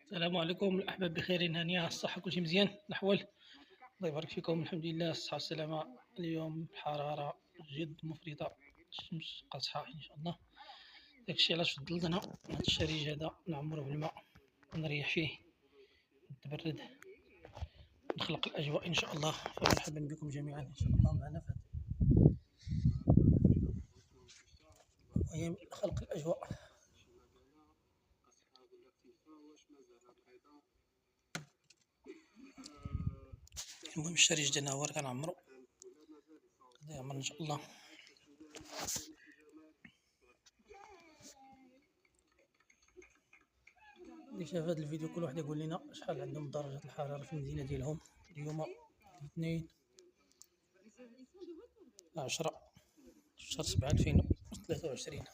السلام عليكم الأحباب، بخير هانية، الصحة كلشي مزيان الأحوال. الله يبارك فيكم، الحمد لله، الصحة والسلامة. اليوم الحرارة جد مفرطة، الشمس قاصحة إن شاء الله. داكشي علاش فضلت أنا هاد الشريج هذا نعمرو بالماء ونريح فيه، نتبرد، نخلق الأجواء إن شاء الله. فمرحبا بكم جميعا إن شاء الله معنا في مهم خلق الأجواء. المهم الشريج ديالنا هو كنعمرو، غادي يعمر إن شاء الله. اللي شاف هذا الفيديو كل واحد يقول لنا شحال عندهم درجة الحرارة في المدينة ديالهم اليوم. 2/10/7/2023.